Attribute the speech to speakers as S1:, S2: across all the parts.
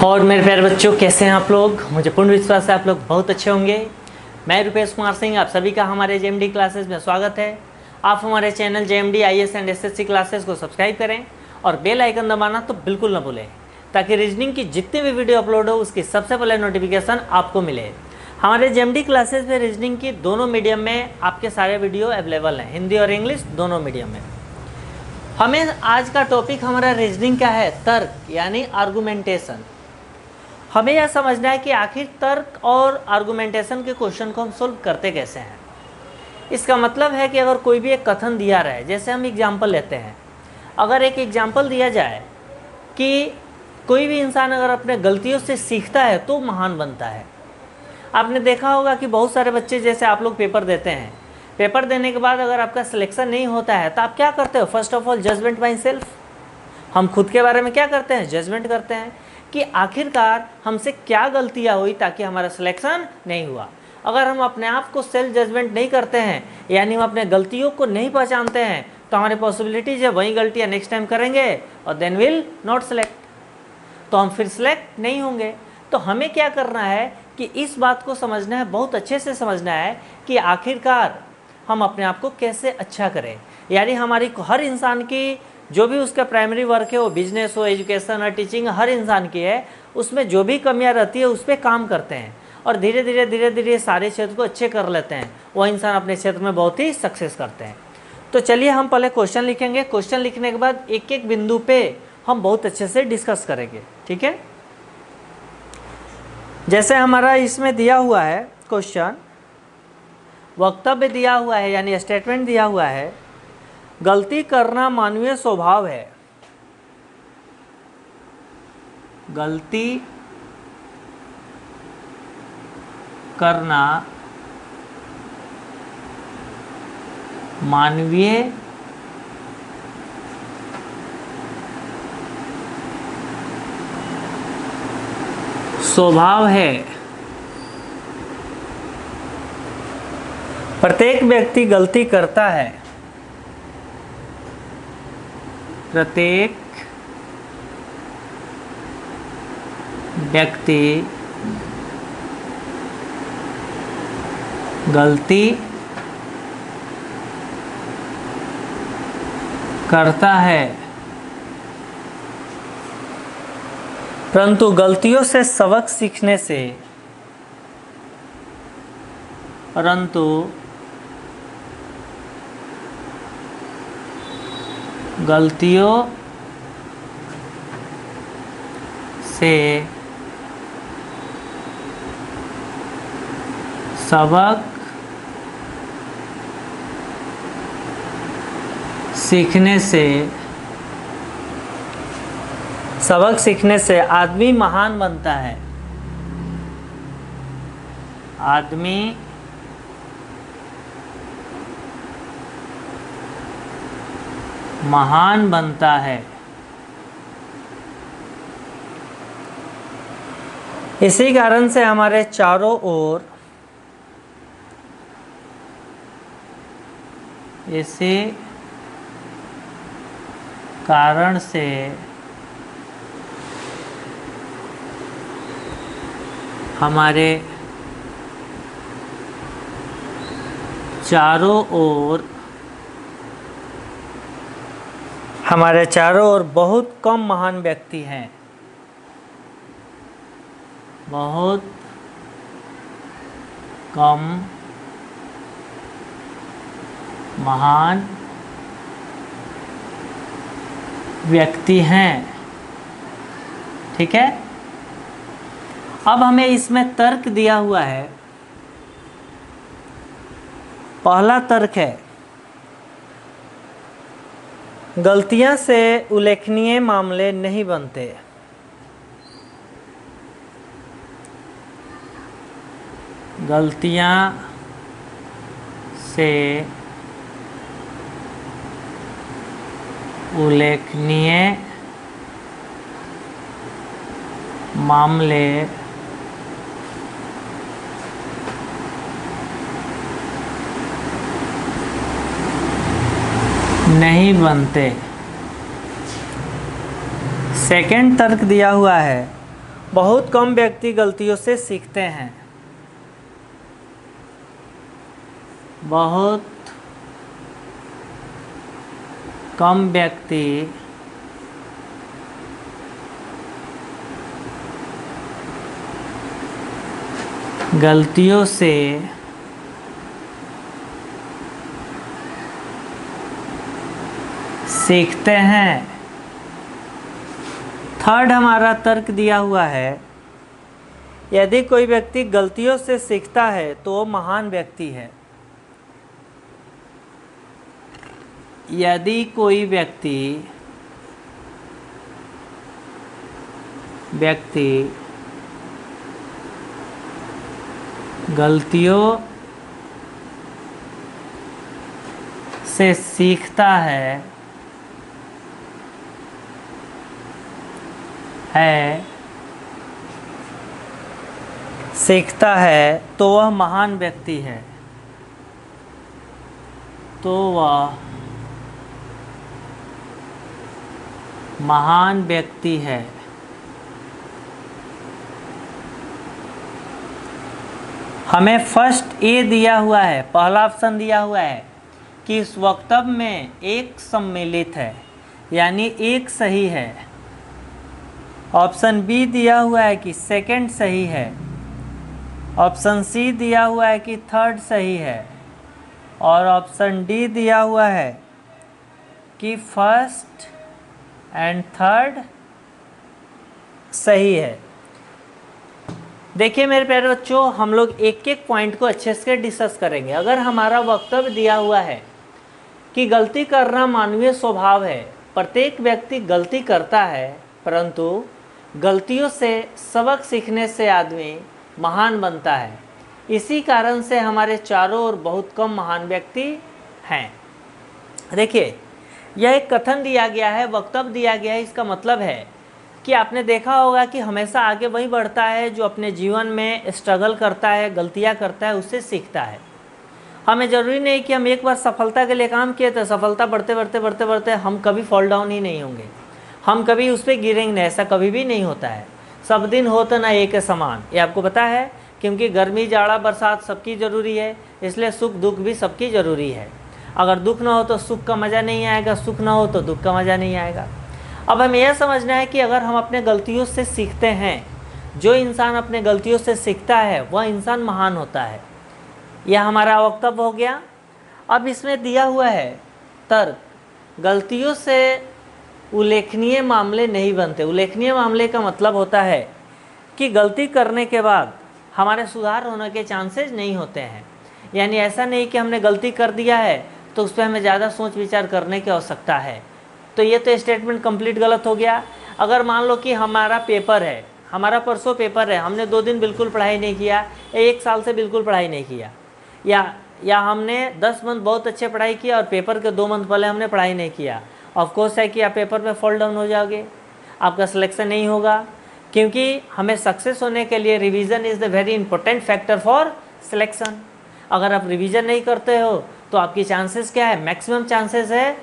S1: और मेरे प्यारे बच्चों, कैसे हैं आप लोग। मुझे पूर्ण विश्वास है आप लोग बहुत अच्छे होंगे। मैं रुपेश कुमार सिंह, आप सभी का हमारे जेएमडी क्लासेस में स्वागत है। आप हमारे channel JMD IAS and SSC classes को सब्सक्राइब करें और बेल आइकन दबाना तो बिल्कुल ना भूलें, ताकि रीजनिंग की जितनी भी वीडियो अपलोड हो उसकी सबसे पहले नोटिफिकेशन आपको मिले। हमारे जेएमडी क्लासेस में रीजनिंग की दोनों मीडियम में आपके सारे वीडियो अवेलेबल हैं, हिंदी और इंग्लिश दोनों मीडियम में। हमें आज का टॉपिक हमारा रीजनिंग का है तर्क, यानी आर्गुमेंटेशन। हमें यह समझना है कि आखिर तर्क और आर्गुमेंटेशन के क्वेश्चन को हम सोल्व करते कैसे हैं। इसका मतलब है कि अगर कोई भी एक कथन दिया रहा है, जैसे हम एग्जाम्पल लेते हैं, अगर एक एग्जाम्पल दिया जाए कि कोई भी इंसान अगर अपने गलतियों से सीखता है तो महान बनता है। आपने देखा होगा कि बहुत सारे बच्चे, जैसे आप लोग पेपर देते हैं, पेपर देने के बाद अगर आपका सिलेक्शन नहीं होता है तो आप क्या करते हो? First of all judgement by self. हम खुद के बारे में क्या करते हैं? जजमेंट करते हैं कि आखिरकार हमसे क्या गलतियां हुई ताकि हमारा सिलेक्शन नहीं हुआ। अगर हम अपने आप को सेल्फ जजमेंट नहीं करते हैं, यानी हम अपने गलतियों को नहीं पहचानते हैं, तो हमारी पॉसिबिलिटीज है वही गलतियां नेक्स्ट टाइम करेंगे और देन विल नॉट सेलेक्ट, तो हम फिर सेलेक्ट नहीं होंगे। तो हमें क्या करना है कि इस बात को समझना है, बहुत अच्छे से समझना है कि आखिरकार हम अपने आप को कैसे अच्छा करें। यानी हमारी हर इंसान की जो भी उसका प्राइमरी वर्क है, वो बिजनेस हो, एजुकेशन और टीचिंग, हर इंसान की है, उसमें जो भी कमियां रहती है उस पर काम करते हैं और धीरे धीरे सारे क्षेत्र को अच्छे कर लेते हैं। वह इंसान अपने क्षेत्र में बहुत ही सक्सेस करते हैं। तो चलिए हम पहले क्वेश्चन लिखेंगे। क्वेश्चन लिखने के बाद एक एक बिंदु पे हम बहुत अच्छे से डिस्कस करेंगे, ठीक है। जैसे हमारा इसमें दिया हुआ है क्वेश्चन, वक्तव्य दिया हुआ है, यानी स्टेटमेंट दिया हुआ है, गलती करना मानवीय स्वभाव है। गलती करना मानवीय स्वभाव है। प्रत्येक व्यक्ति गलती करता है। प्रत्येक व्यक्ति गलती करता है, परंतु गलतियों से सबक सीखने से गलतियों से सबक सीखने से आदमी महान बनता है। आदमी महान बनता है। इसी कारण से हमारे चारों ओर इसी कारण से हमारे चारों ओर बहुत कम महान व्यक्ति हैं। बहुत कम महान व्यक्ति हैं, ठीक है। अब हमें इसमें तर्क दिया हुआ है। पहला तर्क है, गलतियां से उल्लेखनीय मामले नहीं बनते। गलतियां से उल्लेखनीय मामले नहीं बनते। सेकंड तर्क दिया हुआ है, बहुत कम व्यक्ति गलतियों से सीखते हैं। बहुत कम व्यक्ति गलतियों से सीखते हैं। थर्ड हमारा तर्क दिया हुआ है, यदि कोई व्यक्ति गलतियों से सीखता है तो वो महान व्यक्ति है। यदि कोई व्यक्ति गलतियों से सीखता है तो वह महान व्यक्ति है। तो वह महान व्यक्ति है। हमें फर्स्ट ए दिया हुआ है, पहला ऑप्शन दिया हुआ है कि इस वक्तव्य में एक सम्मिलित है, यानी एक सही है। ऑप्शन बी दिया हुआ है कि सेकंड सही है। ऑप्शन सी दिया हुआ है कि थर्ड सही है। और ऑप्शन डी दिया हुआ है कि फर्स्ट एंड थर्ड सही है। देखिए मेरे प्यारे बच्चों, हम लोग एक एक पॉइंट को अच्छे से डिस्कस करेंगे। अगर हमारा वक्तव्य दिया हुआ है कि गलती करना मानवीय स्वभाव है, प्रत्येक व्यक्ति गलती करता है, परंतु गलतियों से सबक सीखने से आदमी महान बनता है। इसी कारण से हमारे चारों ओर बहुत कम महान व्यक्ति हैं। देखिए, यह एक कथन दिया गया है, वक्तव्य दिया गया है। इसका मतलब है कि आपने देखा होगा कि हमेशा आगे वही बढ़ता है जो अपने जीवन में स्ट्रगल करता है, गलतियां करता है, उससे सीखता है। हमें ज़रूरी नहीं कि हम एक बार सफलता के लिए काम किए तो सफलता बढ़ते हम कभी फॉल डाउन ही नहीं होंगे, हम कभी उस पर गिरेंगे नहीं, ऐसा कभी भी नहीं होता है। सब दिन हो तो ना एक समान, ये आपको पता है। क्योंकि गर्मी, जाड़ा, बरसात सबकी ज़रूरी है, इसलिए सुख दुख भी सबकी ज़रूरी है। अगर दुख ना हो तो सुख का मज़ा नहीं आएगा, सुख ना हो तो दुख का मज़ा नहीं आएगा। अब हमें यह समझना है कि अगर हम अपने गलतियों से सीखते हैं, जो इंसान अपने गलतियों से सीखता है वह इंसान महान होता है। यह हमारा वक्तव्य हो गया। अब इसमें दिया हुआ है तर्क, गलतियों से उल्लेखनीय मामले नहीं बनते। उल्लेखनीय मामले का मतलब होता है कि गलती करने के बाद हमारे सुधार होने के चांसेस नहीं होते हैं। यानी ऐसा नहीं कि हमने गलती कर दिया है तो उस पर हमें ज़्यादा सोच विचार करने की आवश्यकता है। तो ये तो स्टेटमेंट कंप्लीट गलत हो गया। अगर मान लो कि हमारा पेपर है, हमारा परसों पेपर है, हमने 2 दिन बिल्कुल पढ़ाई नहीं किया, 1 साल से बिल्कुल पढ़ाई नहीं किया, या हमने 10 मंथ बहुत अच्छे पढ़ाई किया और पेपर के 2 मंथ पहले हमने पढ़ाई नहीं किया, ऑफकोर्स है कि आप पेपर में फॉल डाउन हो जाओगे, आपका सिलेक्शन नहीं होगा। क्योंकि हमें सक्सेस होने के लिए revision is the very important factor for selection. अगर आप रिवीजन नहीं करते हो तो आपकी चांसेस क्या है, मैक्सिमम चांसेस है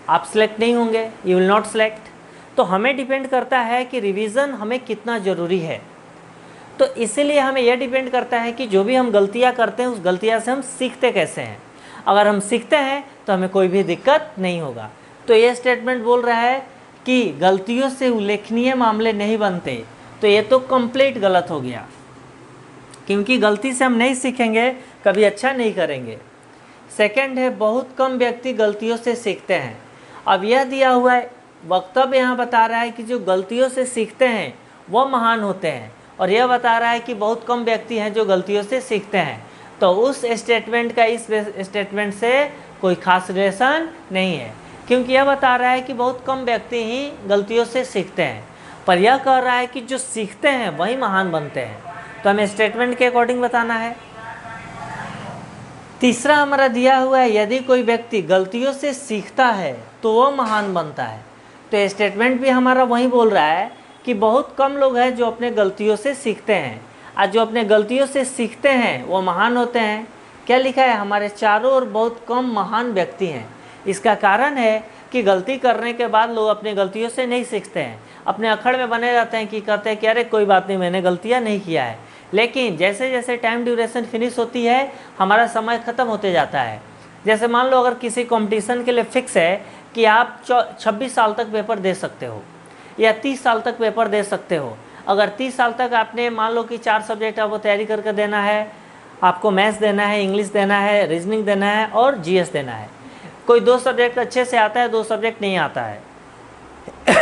S1: आप सिलेक्ट नहीं होंगे, यू विल नॉट सेलेक्ट। तो हमें डिपेंड करता है कि रिवीजन हमें कितना ज़रूरी है। तो इसीलिए हमें यह डिपेंड करता है कि जो भी हम गलतियां करते हैं उस गलतियां से हम सीखते कैसे हैं। अगर हम सीखते हैं तो हमें कोई भी दिक्कत नहीं होगा। तो ये स्टेटमेंट बोल रहा है कि गलतियों से उल्लेखनीय मामले नहीं बनते, तो ये तो कंप्लीट गलत हो गया, क्योंकि गलती से हम नहीं सीखेंगे, कभी अच्छा नहीं करेंगे। सेकंड है, बहुत कम व्यक्ति गलतियों से सीखते हैं। अब यह दिया हुआ है वक्तव्य यहाँ बता रहा है कि जो गलतियों से सीखते हैं वह महान होते हैं, और यह बता रहा है कि बहुत कम व्यक्ति हैं जो गलतियों से सीखते हैं। तो उस स्टेटमेंट का इस स्टेटमेंट से कोई खास रिलेशन नहीं है, क्योंकि यह बता रहा है कि बहुत कम व्यक्ति ही गलतियों से सीखते हैं, पर यह कह रहा है कि जो सीखते हैं वही महान बनते हैं। तो हमें स्टेटमेंट के अकॉर्डिंग बताना है। तीसरा हमारा दिया हुआ है, यदि कोई व्यक्ति गलतियों से सीखता है तो वह महान बनता है। तो स्टेटमेंट भी हमारा वही बोल रहा है कि बहुत कम लोग हैं जो अपने गलतियों से सीखते हैं, और जो अपने गलतियों से सीखते हैं वो महान होते हैं। क्या लिखा है, हमारे चारों ओर बहुत कम महान व्यक्ति हैं। इसका कारण है कि गलती करने के बाद लोग अपनी गलतियों से नहीं सीखते हैं, अपने अखड़ में बने रहते हैं कि कहते हैं कि अरे कोई बात नहीं, मैंने गलतियाँ नहीं किया है। लेकिन जैसे जैसे टाइम ड्यूरेशन फिनिश होती है, हमारा समय ख़त्म होते जाता है। जैसे मान लो अगर किसी कंपटीशन के लिए फिक्स है कि आप 26 साल तक पेपर दे सकते हो या 30 साल तक पेपर दे सकते हो। अगर 30 साल तक आपने मान लो कि 4 सब्जेक्ट आपको तैयारी करके देना है, आपको मैथ्स देना है, इंग्लिश देना है, रीजनिंग देना है और जीएस देना है। कोई 2 सब्जेक्ट अच्छे से आता है, 2 सब्जेक्ट नहीं आता है।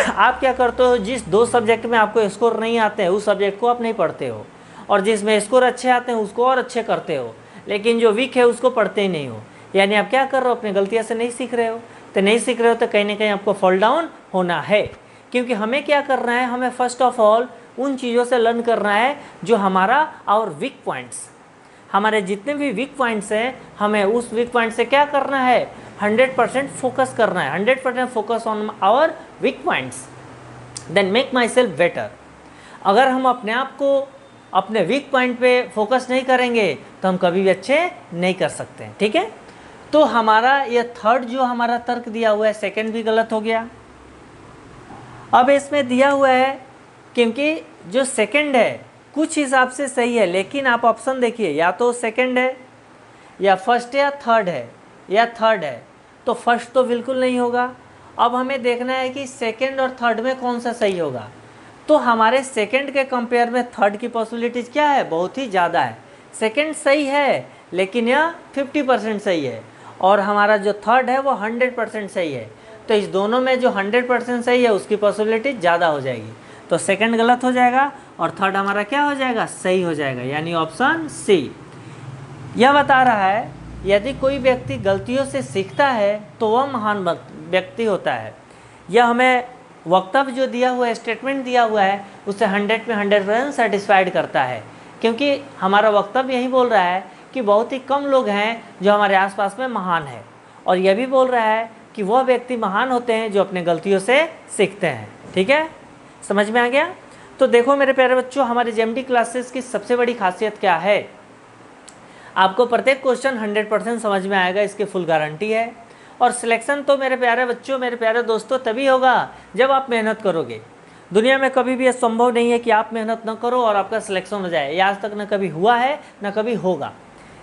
S1: आप क्या करते हो, जिस 2 सब्जेक्ट में आपको स्कोर नहीं आते हैं उस सब्जेक्ट को आप नहीं पढ़ते हो, और जिसमें स्कोर अच्छे आते हैं उसको और अच्छे करते हो, लेकिन जो वीक है उसको पढ़ते ही नहीं हो। यानी आप क्या कर रहे हो, अपनी गलतियाँ से नहीं सीख रहे हो। तो नहीं सीख रहे हो तो कहीं ना कहीं आपको फॉल डाउन होना है। क्योंकि हमें क्या करना है, हमें फर्स्ट ऑफ ऑल उन चीज़ों से लर्न करना है जो हमारा और वीक पॉइंट्स, हमारे जितने भी वीक पॉइंट्स हैं, हमें उस वीक पॉइंट से क्या करना है, 100% फोकस करना है। 100% focus on our weak points, then make my self better. अगर हम अपने आप को अपने वीक पॉइंट पे फोकस नहीं करेंगे तो हम कभी भी अच्छे नहीं कर सकते। ठीक है, तो हमारा ये थर्ड जो हमारा तर्क दिया हुआ है, सेकंड भी गलत हो गया। अब इसमें दिया हुआ है क्योंकि जो सेकंड है कुछ हिसाब से सही है, लेकिन आप ऑप्शन देखिए, या तो सेकंड है या फर्स्ट है या थर्ड है या थर्ड है, तो फर्स्ट तो बिल्कुल नहीं होगा। अब हमें देखना है कि सेकंड और थर्ड में कौन सा सही होगा। तो हमारे सेकंड के कंपेयर में थर्ड की पॉसिबिलिटीज़ क्या है, बहुत ही ज़्यादा है। सेकंड सही है लेकिन यह 50% सही है, और हमारा जो थर्ड है वो 100% सही है। तो इस दोनों में जो 100% सही है उसकी पॉसिबिलिटी ज़्यादा हो जाएगी। तो सेकंड गलत हो जाएगा और थर्ड हमारा क्या हो जाएगा, सही हो जाएगा, यानी ऑप्शन सी। यह बता रहा है यदि कोई व्यक्ति गलतियों से सीखता है तो वह महान व्यक्ति होता है। यह हमें वक्तव्य जो दिया हुआ है, स्टेटमेंट दिया हुआ है, उससे 100 में 100% सेटिस्फाइड करता है। क्योंकि हमारा वक्तव्य यही बोल रहा है कि बहुत ही कम लोग हैं जो हमारे आसपास में महान है, और यह भी बोल रहा है कि वह व्यक्ति महान होते हैं जो अपने गलतियों से सीखते हैं। ठीक है, समझ में आ गया। तो देखो मेरे प्यारे बच्चों, हमारे जेएमडी क्लासेस की सबसे बड़ी खासियत क्या है, आपको प्रत्येक क्वेश्चन 100% समझ में आएगा, इसकी फुल गारंटी है। और सिलेक्शन तो मेरे प्यारे बच्चों, मेरे प्यारे दोस्तों, तभी होगा जब आप मेहनत करोगे। दुनिया में कभी भी यह संभव नहीं है कि आप मेहनत न करो और आपका सिलेक्शन हो जाए। ये आज तक न कभी हुआ है न कभी होगा।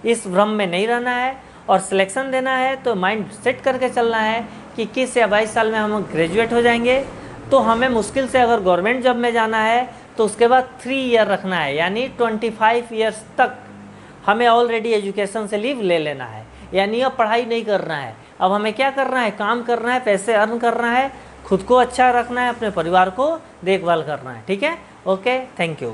S1: इस भ्रम में नहीं रहना है, और सिलेक्शन देना है तो माइंड सेट करके चलना है कि 21 या 22 साल में हम ग्रेजुएट हो जाएंगे। तो हमें मुश्किल से अगर गवर्नमेंट जॉब में जाना है तो उसके बाद 3 ईयर रखना है, यानी 25 ईयर्स तक हमें ऑलरेडी एजुकेशन से लीव ले लेना है। यानी अब पढ़ाई नहीं करना है, अब हमें क्या करना है, काम करना है, पैसे अर्न करना है, खुद को अच्छा रखना है, अपने परिवार को देखभाल करना है। ठीक है, ओके, थैंक यू।